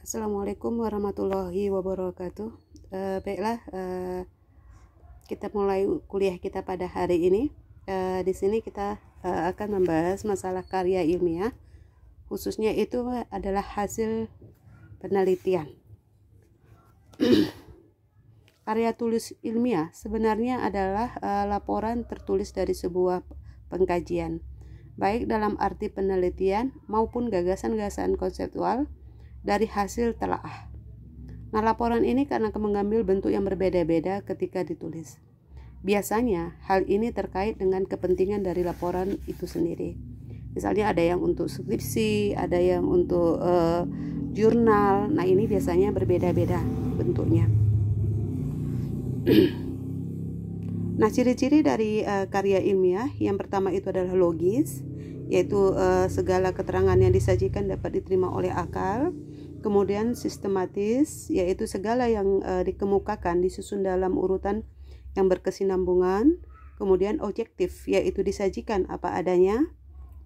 Assalamualaikum warahmatullahi wabarakatuh. Baiklah, kita mulai kuliah kita pada hari ini. Di sini kita akan membahas masalah karya ilmiah, khususnya itu adalah hasil penelitian. Karya tulis ilmiah sebenarnya adalah laporan tertulis dari sebuah pengkajian, baik dalam arti penelitian maupun gagasan-gagasan konseptual dari hasil telaah. Nah, laporan ini karena mengambil bentuk yang berbeda-beda ketika ditulis. Biasanya hal ini terkait dengan kepentingan dari laporan itu sendiri. Misalnya ada yang untuk skripsi, ada yang untuk jurnal. Nah, ini biasanya berbeda-beda bentuknya. Nah, ciri-ciri dari karya ilmiah yang pertama itu adalah logis, yaitu segala keterangan yang disajikan dapat diterima oleh akal. Kemudian sistematis, yaitu segala yang dikemukakan disusun dalam urutan yang berkesinambungan. Kemudian objektif, yaitu disajikan apa adanya.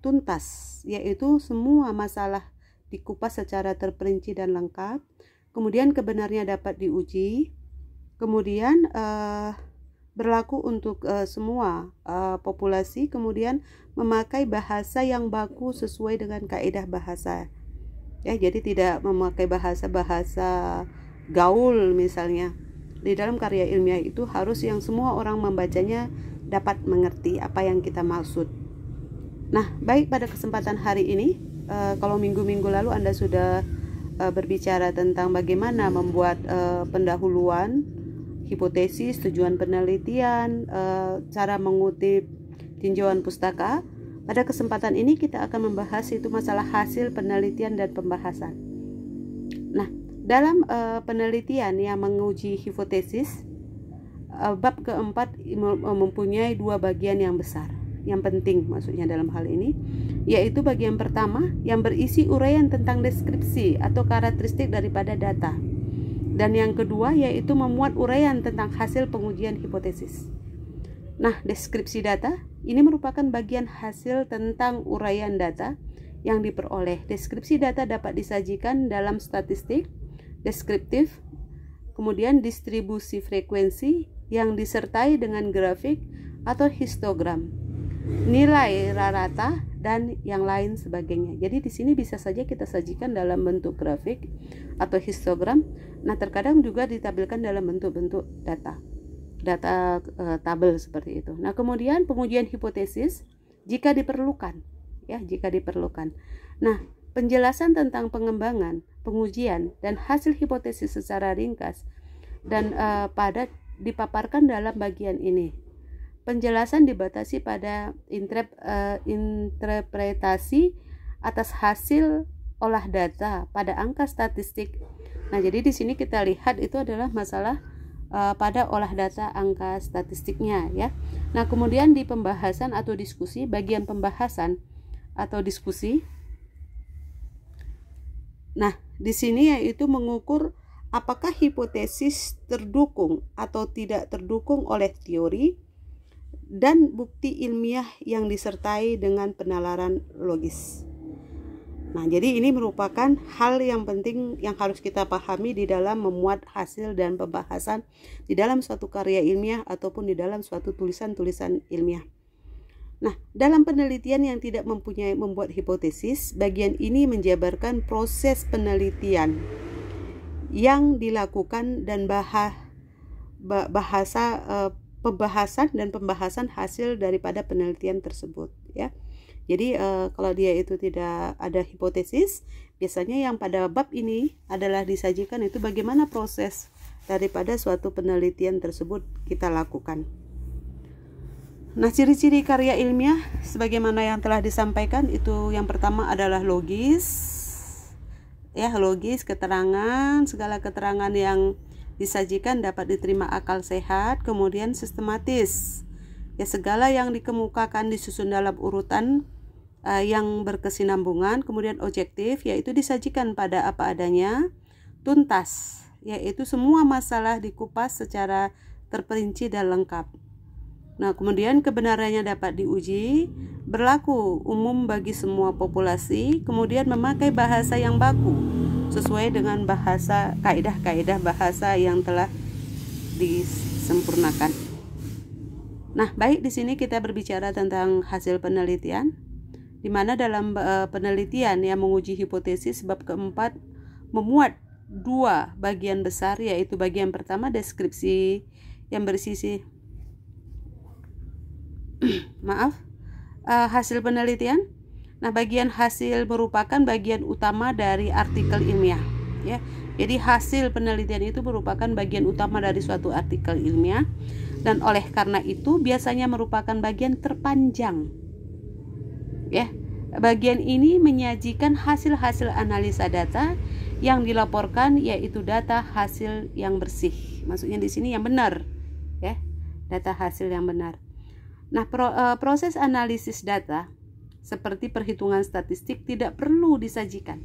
Tuntas, yaitu semua masalah dikupas secara terperinci dan lengkap. Kemudian kebenarnya dapat diuji. Kemudian berlaku untuk semua populasi. Kemudian memakai bahasa yang baku sesuai dengan kaidah bahasa. Ya, jadi tidak memakai bahasa-bahasa gaul misalnya. Di dalam karya ilmiah itu harus yang semua orang membacanya dapat mengerti apa yang kita maksud. Nah, baik pada kesempatan hari ini, kalau minggu-minggu lalu Anda sudah berbicara tentang bagaimana membuat pendahuluan, hipotesis, tujuan penelitian, cara mengutip tinjauan pustaka. Pada kesempatan ini kita akan membahas itu masalah hasil penelitian dan pembahasan. Nah, dalam penelitian yang menguji hipotesis, bab keempat mempunyai dua bagian yang besar, yang penting maksudnya dalam hal ini, yaitu bagian pertama yang berisi uraian tentang deskripsi atau karakteristik daripada data, dan yang kedua yaitu memuat uraian tentang hasil pengujian hipotesis. Nah, deskripsi data ini merupakan bagian hasil tentang uraian data yang diperoleh. Deskripsi data dapat disajikan dalam statistik, deskriptif, kemudian distribusi frekuensi yang disertai dengan grafik atau histogram, nilai rata dan yang lain sebagainya. Jadi di sini bisa saja kita sajikan dalam bentuk grafik atau histogram. Nah, terkadang juga ditampilkan dalam bentuk-bentuk data tabel seperti itu. Nah, kemudian pengujian hipotesis jika diperlukan, ya, jika diperlukan. Nah, penjelasan tentang pengembangan, pengujian dan hasil hipotesis secara ringkas dan padat dipaparkan dalam bagian ini. Penjelasan dibatasi pada interpretasi atas hasil olah data pada angka statistik. Nah, jadi di sini kita lihat itu adalah masalah pada olah data angka statistiknya, ya. Nah, kemudian di pembahasan atau diskusi, bagian pembahasan atau diskusi. Nah, di sini yaitu mengukur apakah hipotesis terdukung atau tidak terdukung oleh teori dan bukti ilmiah yang disertai dengan penalaran logis. Nah, jadi ini merupakan hal yang penting yang harus kita pahami di dalam memuat hasil dan pembahasan di dalam suatu karya ilmiah ataupun di dalam suatu tulisan-tulisan ilmiah. Nah, dalam penelitian yang tidak membuat hipotesis, bagian ini menjabarkan proses penelitian yang dilakukan dan pembahasan dan pembahasan hasil daripada penelitian tersebut, ya. Jadi kalau dia itu tidak ada hipotesis, biasanya yang pada bab ini adalah disajikan itu bagaimana proses daripada suatu penelitian tersebut kita lakukan. Nah, ciri-ciri karya ilmiah sebagaimana yang telah disampaikan itu yang pertama adalah logis. Ya, logis, keterangan, segala keterangan yang disajikan dapat diterima akal sehat. Kemudian sistematis. Ya, segala yang dikemukakan disusun dalam urutan yang berkesinambungan. Kemudian objektif, yaitu disajikan pada apa adanya. Tuntas, yaitu semua masalah dikupas secara terperinci dan lengkap. Nah, kemudian kebenarannya dapat diuji, berlaku umum bagi semua populasi, kemudian memakai bahasa yang baku sesuai dengan kaidah-kaidah bahasa yang telah disempurnakan. Nah, baik, di sini kita berbicara tentang hasil penelitian, di mana dalam penelitian yang menguji hipotesis bab keempat memuat dua bagian besar, yaitu bagian pertama deskripsi yang bersisi hasil penelitian. Nah, bagian hasil merupakan bagian utama dari artikel ilmiah, ya. Jadi hasil penelitian itu merupakan bagian utama dari suatu artikel ilmiah, dan oleh karena itu biasanya merupakan bagian terpanjang, ya. Bagian ini menyajikan hasil-hasil analisa data yang dilaporkan, yaitu data hasil yang bersih. Maksudnya di sini yang benar, ya, data hasil yang benar. Nah, proses analisis data seperti perhitungan statistik tidak perlu disajikan.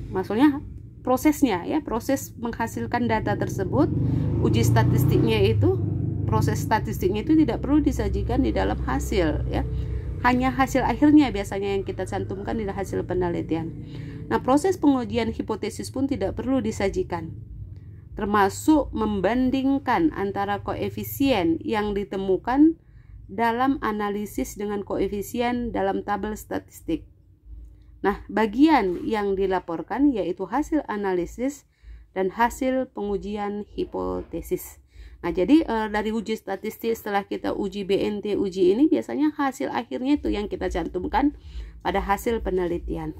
Maksudnya prosesnya, ya, proses menghasilkan data tersebut, uji statistiknya itu, proses statistiknya itu tidak perlu disajikan di dalam hasil, ya. Hanya hasil akhirnya biasanya yang kita cantumkan di hasil penelitian. Nah, proses pengujian hipotesis pun tidak perlu disajikan, termasuk membandingkan antara koefisien yang ditemukan dalam analisis dengan koefisien dalam tabel statistik. Nah, bagian yang dilaporkan yaitu hasil analisis dan hasil pengujian hipotesis. Nah, jadi dari uji statistik setelah kita uji BNT, uji ini biasanya hasil akhirnya itu yang kita cantumkan pada hasil penelitian.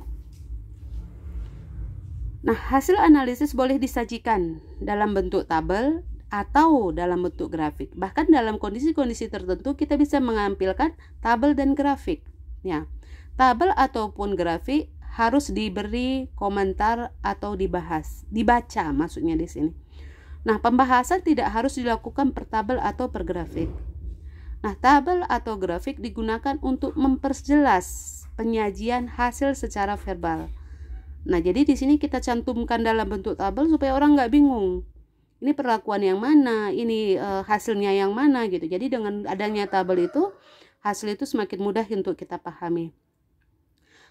Nah, hasil analisis boleh disajikan dalam bentuk tabel atau dalam bentuk grafik. Bahkan dalam kondisi-kondisi tertentu kita bisa menampilkan tabel dan grafik. Ya, tabel ataupun grafik harus diberi komentar atau dibaca maksudnya di sini. Nah, pembahasan tidak harus dilakukan per tabel atau per grafik. Nah, tabel atau grafik digunakan untuk memperjelas penyajian hasil secara verbal. Nah, jadi di sini kita cantumkan dalam bentuk tabel supaya orang nggak bingung. Ini perlakuan yang mana, ini hasilnya yang mana gitu. Jadi dengan adanya tabel itu, hasil itu semakin mudah untuk kita pahami.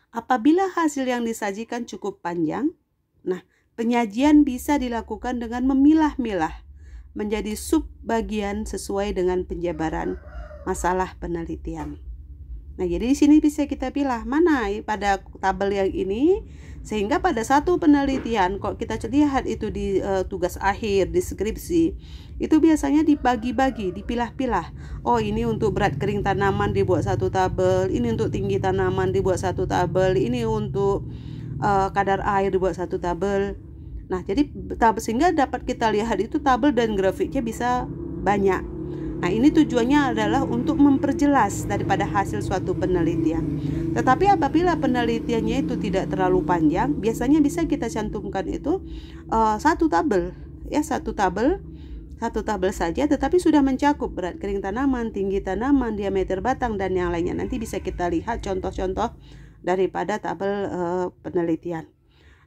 Apabila hasil yang disajikan cukup panjang, nah, penyajian bisa dilakukan dengan memilah-milah menjadi sub-bagian sesuai dengan penjabaran masalah penelitian. Nah, jadi di sini bisa kita pilih mana pada tabel yang ini, sehingga pada satu penelitian kok kita lihat itu di tugas akhir, di skripsi, itu biasanya dibagi-bagi, dipilah-pilah. Oh, ini untuk berat kering tanaman dibuat satu tabel, ini untuk tinggi tanaman dibuat satu tabel, ini untuk kadar air dibuat satu tabel. Nah, jadi sehingga dapat kita lihat itu tabel dan grafiknya bisa banyak. Nah, ini tujuannya adalah untuk memperjelas daripada hasil suatu penelitian. Tetapi apabila penelitiannya itu tidak terlalu panjang, biasanya bisa kita cantumkan itu satu tabel, ya, satu tabel saja, tetapi sudah mencakup berat kering tanaman, tinggi tanaman, diameter batang, dan yang lainnya. Nanti bisa kita lihat contoh-contoh daripada tabel penelitian.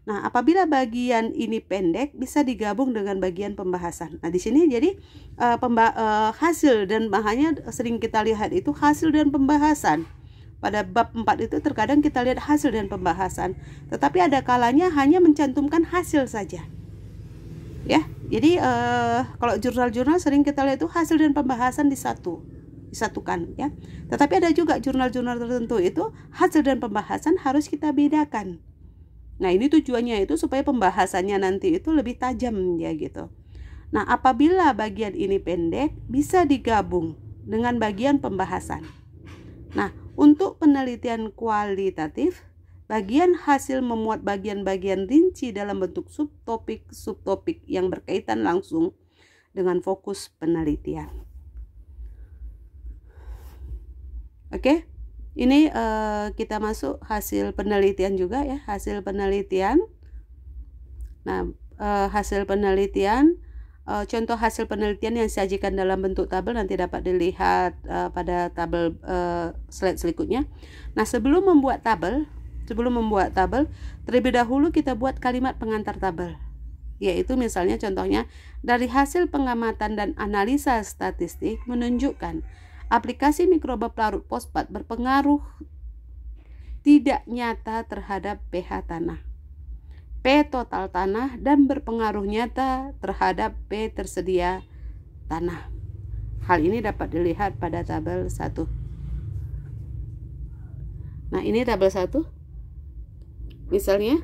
Nah, apabila bagian ini pendek, bisa digabung dengan bagian pembahasan. Nah, di sini jadi hasil dan bahannya sering kita lihat itu hasil dan pembahasan. Pada bab 4 itu terkadang kita lihat hasil dan pembahasan, tetapi ada kalanya hanya mencantumkan hasil saja. Ya, jadi kalau jurnal-jurnal sering kita lihat itu hasil dan pembahasan disatukan, ya. Tetapi ada juga jurnal-jurnal tertentu itu hasil dan pembahasan harus kita bedakan. Nah, ini tujuannya itu supaya pembahasannya nanti itu lebih tajam, ya gitu. Nah, apabila bagian ini pendek, bisa digabung dengan bagian pembahasan. Nah, untuk penelitian kualitatif, bagian hasil memuat bagian-bagian rinci dalam bentuk subtopik yang berkaitan langsung dengan fokus penelitian. Oke? Ini kita masuk hasil penelitian juga, ya, hasil penelitian. Nah, hasil penelitian, contoh hasil penelitian yang disajikan dalam bentuk tabel nanti dapat dilihat pada tabel slide selanjutnya. Nah, sebelum membuat tabel, terlebih dahulu kita buat kalimat pengantar tabel. Yaitu misalnya contohnya, dari hasil pengamatan dan analisa statistik menunjukkan aplikasi mikroba pelarut fosfat berpengaruh tidak nyata terhadap pH tanah. P total tanah dan berpengaruh nyata terhadap P tersedia tanah. Hal ini dapat dilihat pada tabel 1. Nah, ini tabel 1. Misalnya,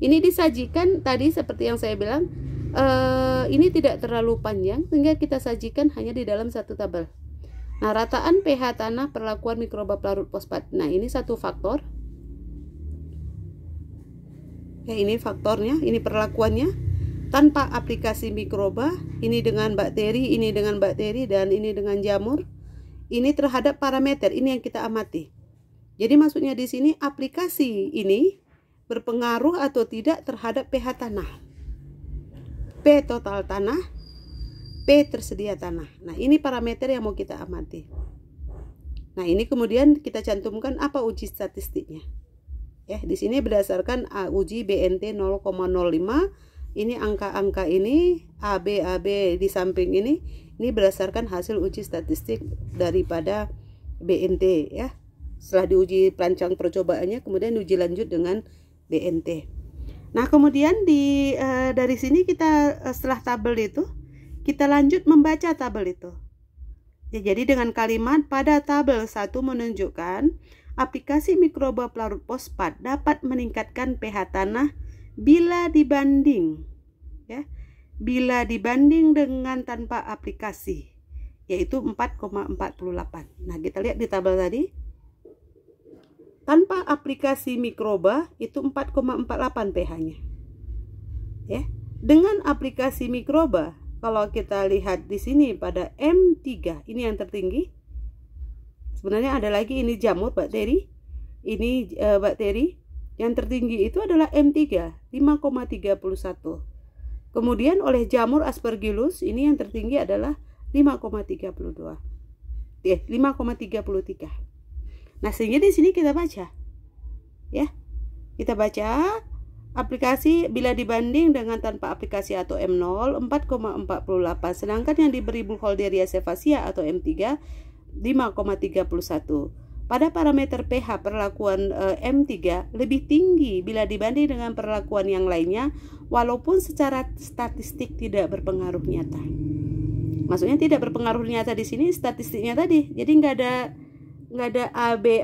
ini disajikan tadi seperti yang saya bilang, ini tidak terlalu panjang sehingga kita sajikan hanya di dalam satu tabel. Nah, rataan pH tanah perlakuan mikroba pelarut fosfat. Nah, ini satu faktor. Ya, ini faktornya, ini perlakuannya tanpa aplikasi mikroba, ini dengan bakteri, ini dengan bakteri, dan ini dengan jamur. Ini terhadap parameter, ini yang kita amati. Jadi maksudnya di sini aplikasi ini berpengaruh atau tidak terhadap pH tanah, P total tanah, P tersedia tanah. Nah, ini parameter yang mau kita amati. Nah, ini kemudian kita cantumkan apa uji statistiknya. Ya, di sini berdasarkan uji BNT 0,05. Ini angka-angka ini AB di samping ini berdasarkan hasil uji statistik daripada BNT ya. Setelah diuji perancang percobaannya, kemudian uji lanjut dengan BNT. Nah, kemudian dari sini kita setelah tabel itu kita lanjut membaca tabel itu. Ya, jadi dengan kalimat pada tabel 1 menunjukkan aplikasi mikroba pelarut fosfat dapat meningkatkan pH tanah bila dibanding dengan tanpa aplikasi, yaitu 4,48. Nah, kita lihat di tabel tadi, tanpa aplikasi mikroba itu 4,48 pH-nya. Ya, dengan aplikasi mikroba, kalau kita lihat di sini pada M3, ini yang tertinggi. Sebenarnya ada lagi, ini jamur bakteri, ini bakteri. Yang tertinggi itu adalah M3, 5,31. Kemudian oleh jamur Aspergillus, ini yang tertinggi adalah 5,32. 5,33. Nah, sehingga di sini kita baca. Ya. Kita baca aplikasi bila dibanding dengan tanpa aplikasi atau M0 4,48. Sedangkan yang diberi Burkholderia cephacea atau M3 5,31. Pada parameter pH perlakuan M3 lebih tinggi bila dibanding dengan perlakuan yang lainnya, walaupun secara statistik tidak berpengaruh nyata. Maksudnya tidak berpengaruh nyata di sini statistiknya tadi. Jadi nggak ada AB.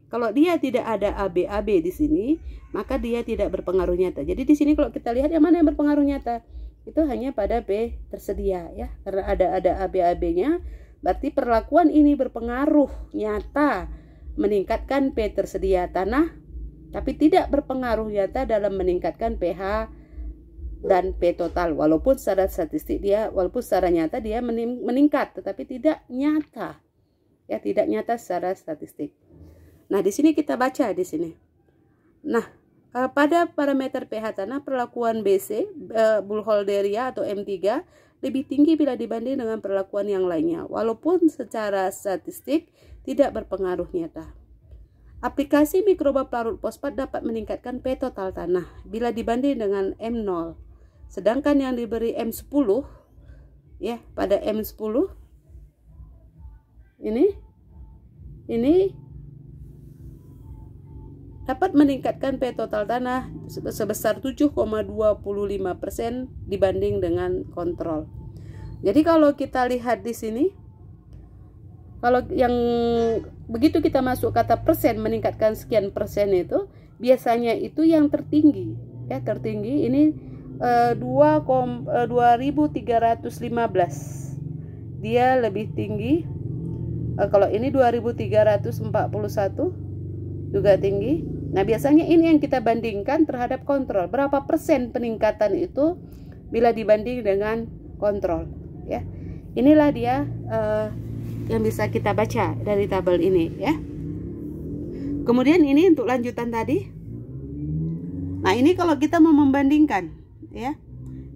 Kalau dia tidak ada AB di sini, maka dia tidak berpengaruh nyata. Jadi di sini kalau kita lihat yang mana yang berpengaruh nyata, itu hanya pada P tersedia ya. Karena ada AB-nya. Berarti perlakuan ini berpengaruh nyata meningkatkan P tersedia tanah, tapi tidak berpengaruh nyata dalam meningkatkan pH dan P total. Walaupun secara nyata dia meningkat, tetapi tidak nyata. Ya, tidak nyata secara statistik. Nah, di sini kita baca di sini. Nah, pada parameter pH tanah perlakuan BC, Burkholderia atau M3 lebih tinggi bila dibanding dengan perlakuan yang lainnya, walaupun secara statistik tidak berpengaruh nyata. Aplikasi mikroba pelarut fosfat dapat meningkatkan P total tanah bila dibanding dengan M0. Sedangkan yang diberi M10 ya, pada M10 ini dapat meningkatkan P total tanah sebesar 7,25% dibanding dengan kontrol. Jadi kalau kita lihat di sini, kalau yang begitu kita masuk kata persen meningkatkan sekian persen itu biasanya itu yang tertinggi ya, tertinggi ini 2315. Dia lebih tinggi. Kalau ini 2341 juga tinggi. Nah, biasanya ini yang kita bandingkan terhadap kontrol. Berapa persen peningkatan itu bila dibanding dengan kontrol ya. Inilah dia yang bisa kita baca dari tabel ini ya. Kemudian ini untuk lanjutan tadi. Nah, ini kalau kita mau membandingkan ya.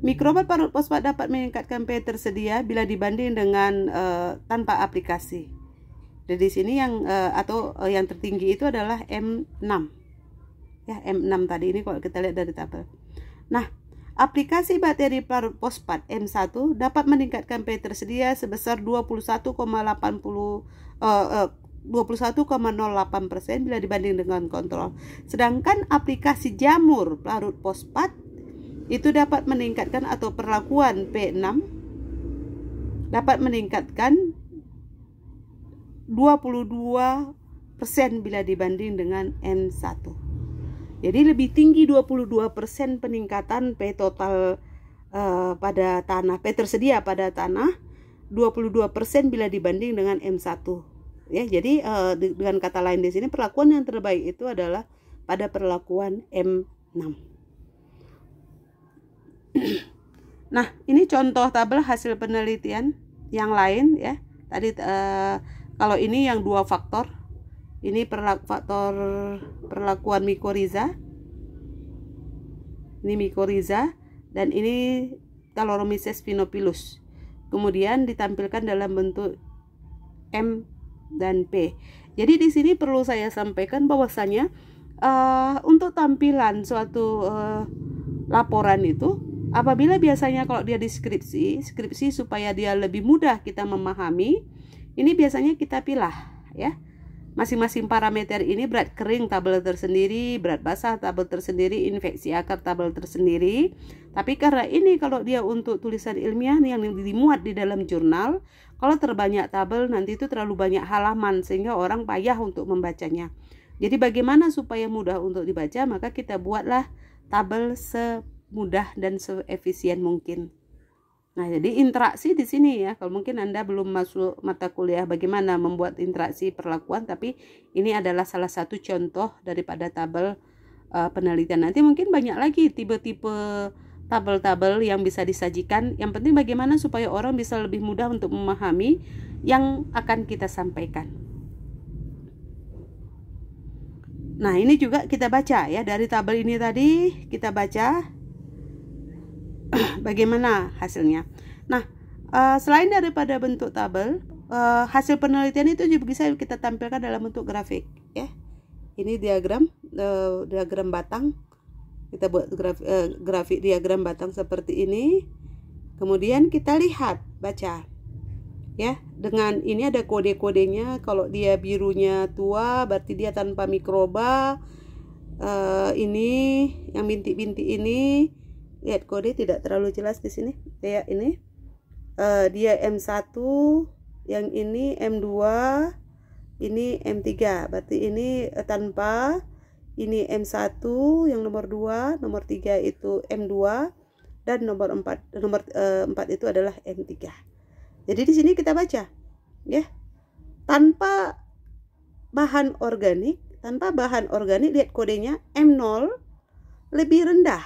Mikroba pelarut fosfat dapat meningkatkan P tersedia bila dibanding dengan tanpa aplikasi. Dari sini yang yang tertinggi itu adalah M6. Ya, M6 tadi ini kalau kita lihat dari tabel. Nah, aplikasi bakteri pelarut fosfat M1 dapat meningkatkan P tersedia sebesar 21,80 21,08% bila dibanding dengan kontrol. Sedangkan aplikasi jamur pelarut fosfat itu dapat meningkatkan, atau perlakuan P6 dapat meningkatkan 22% bila dibanding dengan M1. Jadi lebih tinggi 22% peningkatan P total pada tanah, P tersedia pada tanah, 22% bila dibanding dengan M1. Ya, jadi dengan kata lain di sini perlakuan yang terbaik itu adalah pada perlakuan M6. Nah, ini contoh tabel hasil penelitian yang lain ya. Tadi kalau ini yang 2 faktor. Ini faktor perlakuan mycorrhiza. Ini mycorrhiza dan ini Caloromyces phenopilus. Kemudian ditampilkan dalam bentuk M dan P. Jadi di sini perlu saya sampaikan bahwasanya untuk tampilan suatu laporan itu, apabila biasanya kalau dia deskripsi supaya dia lebih mudah kita memahami, ini biasanya kita pilah ya. Masing-masing parameter ini berat kering tabel tersendiri, berat basah tabel tersendiri, infeksi akar tabel tersendiri. Tapi karena ini kalau dia untuk tulisan ilmiah yang dimuat di dalam jurnal, kalau terbanyak tabel nanti itu terlalu banyak halaman sehingga orang payah untuk membacanya. Jadi bagaimana supaya mudah untuk dibaca, maka kita buatlah tabel semudah dan seefisien mungkin. Nah, jadi interaksi di sini ya. Kalau mungkin Anda belum masuk mata kuliah bagaimana membuat interaksi perlakuan, tapi ini adalah salah satu contoh daripada tabel penelitian. Nanti mungkin banyak lagi tipe-tipe tabel-tabel yang bisa disajikan. Yang penting bagaimana supaya orang bisa lebih mudah untuk memahami yang akan kita sampaikan. Nah, ini juga kita baca ya, dari tabel ini tadi kita baca bagaimana hasilnya. Nah, selain daripada bentuk tabel, hasil penelitian itu juga bisa kita tampilkan dalam bentuk grafik ya. Ini diagram batang. Kita buat grafik diagram batang seperti ini. Kemudian kita lihat, baca ya. Dengan ini ada kode-kodenya. Kalau dia birunya tua berarti dia tanpa mikroba. Ini yang bintik-bintik ini, lihat kode tidak terlalu jelas di sini. Kayak ini. Dia M1, yang ini M2, ini M3. Berarti ini tanpa, ini M1 yang nomor 2, nomor 3 itu M2 dan nomor 4 itu adalah M3. Jadi di sini kita baca ya. Tanpa bahan organik, lihat kodenya M0 lebih rendah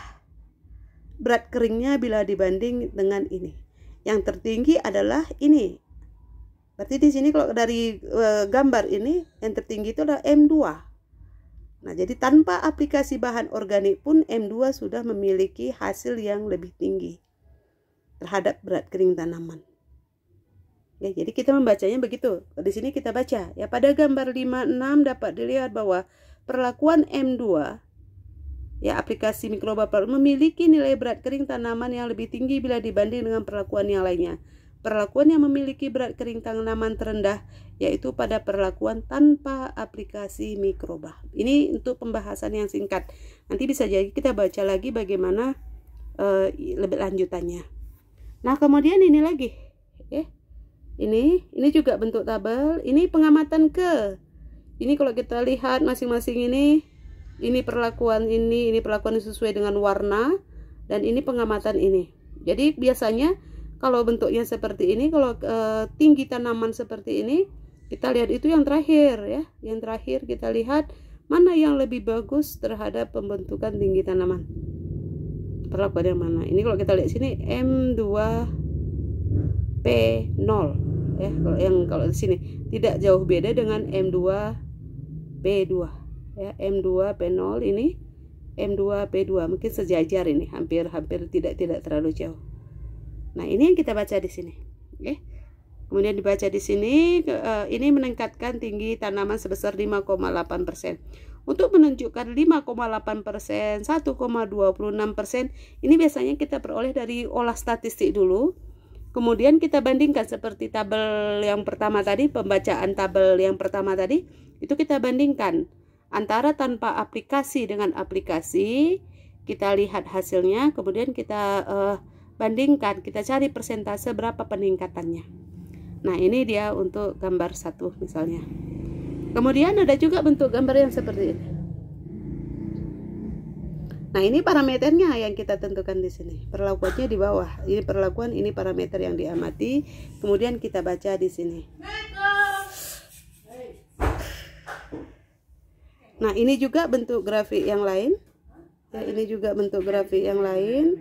berat keringnya bila dibanding dengan ini. Yang tertinggi adalah ini. Berarti di sini kalau dari gambar ini yang tertinggi itu adalah M2. Nah, jadi tanpa aplikasi bahan organik pun M2 sudah memiliki hasil yang lebih tinggi terhadap berat kering tanaman. Ya, jadi kita membacanya begitu. Di sini kita baca ya, pada gambar 56 dapat dilihat bahwa perlakuan M2 ya, aplikasi mikroba memiliki nilai berat kering tanaman yang lebih tinggi bila dibanding dengan perlakuan yang lainnya. Perlakuan yang memiliki berat kering tanaman terendah yaitu pada perlakuan tanpa aplikasi mikroba. Ini untuk pembahasan yang singkat. Nanti bisa jadi kita baca lagi bagaimana lebih lanjutannya. Nah, kemudian ini lagi ya. Ini juga bentuk tabel. Ini pengamatan ke. Ini kalau kita lihat masing-masing ini perlakuan ini perlakuan sesuai dengan warna, dan ini pengamatan ini. Jadi biasanya kalau bentuknya seperti ini, kalau tinggi tanaman seperti ini, kita lihat itu yang terakhir ya. Yang terakhir kita lihat mana yang lebih bagus terhadap pembentukan tinggi tanaman. Perlakuan yang mana? Ini kalau kita lihat sini M2P0 ya. Kalau di sini tidak jauh beda dengan M2P2. Ya, M2P0 ini M2P2 mungkin sejajar, ini hampir tidak terlalu jauh. Nah, ini yang kita baca di sini ya. Kemudian dibaca di sini ini meningkatkan tinggi tanaman sebesar 5,8%. Untuk menunjukkan 5,8%, 1,26%, ini biasanya kita peroleh dari olah statistik dulu. Kemudian kita bandingkan seperti tabel yang pertama tadi, pembacaan tabel yang pertama tadi, itu kita bandingkan antara tanpa aplikasi dengan aplikasi. Kita lihat hasilnya, kemudian kita bandingkan, kita cari persentase berapa peningkatannya. Nah, ini dia untuk gambar 1 misalnya. Kemudian ada juga bentuk gambar yang seperti ini. Nah, ini parameternya yang kita tentukan di sini. Perlakuannya di bawah. Ini perlakuan, ini parameter yang diamati. Kemudian kita baca di sini. Nah, ini juga bentuk grafik yang lain. Ya, ini juga bentuk grafik yang lain.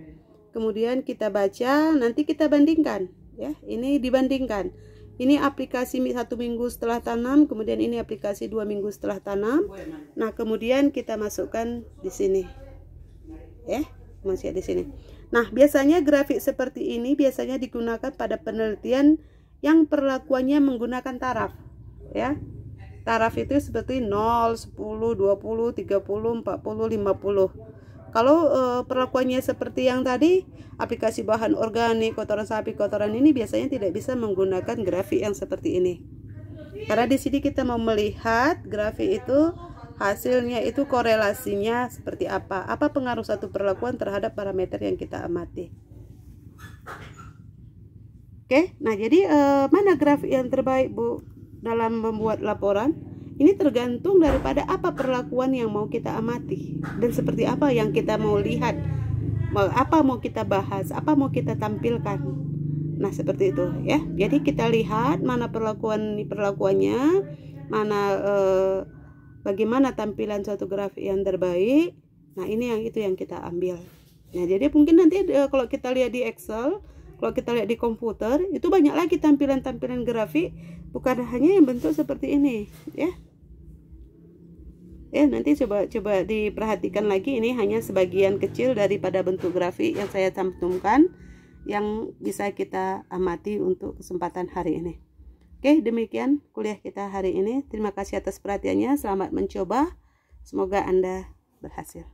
Kemudian kita baca, nanti kita bandingkan. Ya, ini dibandingkan. Ini aplikasi 1 minggu setelah tanam, kemudian ini aplikasi 2 minggu setelah tanam. Nah, kemudian kita masukkan di sini. Masih di sini. Nah, biasanya grafik seperti ini biasanya digunakan pada penelitian yang perlakuannya menggunakan taraf, ya. Taraf itu seperti 0, 10, 20, 30, 40, 50. Kalau perlakuannya seperti yang tadi, aplikasi bahan organik, kotoran sapi, kotoran ini biasanya tidak bisa menggunakan grafik yang seperti ini. Karena di sini kita mau melihat grafik itu hasilnya itu korelasinya seperti apa pengaruh satu perlakuan terhadap parameter yang kita amati. Oke, nah jadi mana grafik yang terbaik Bu dalam membuat laporan? Ini tergantung daripada apa perlakuan yang mau kita amati dan seperti apa yang kita mau lihat, apa mau kita bahas, apa mau kita tampilkan. Nah, seperti itu ya. Jadi kita lihat mana perlakuannya, mana bagaimana tampilan suatu grafik yang terbaik. Nah, ini yang kita ambil. Nah, jadi mungkin nanti kalau kita lihat di Excel, kalau kita lihat di komputer, itu banyak lagi tampilan-tampilan grafik, bukan hanya yang bentuk seperti ini, ya. Ya, nanti coba diperhatikan lagi, ini hanya sebagian kecil daripada bentuk grafik yang saya cantumkan yang bisa kita amati untuk kesempatan hari ini. Oke, demikian kuliah kita hari ini. Terima kasih atas perhatiannya. Selamat mencoba. Semoga Anda berhasil.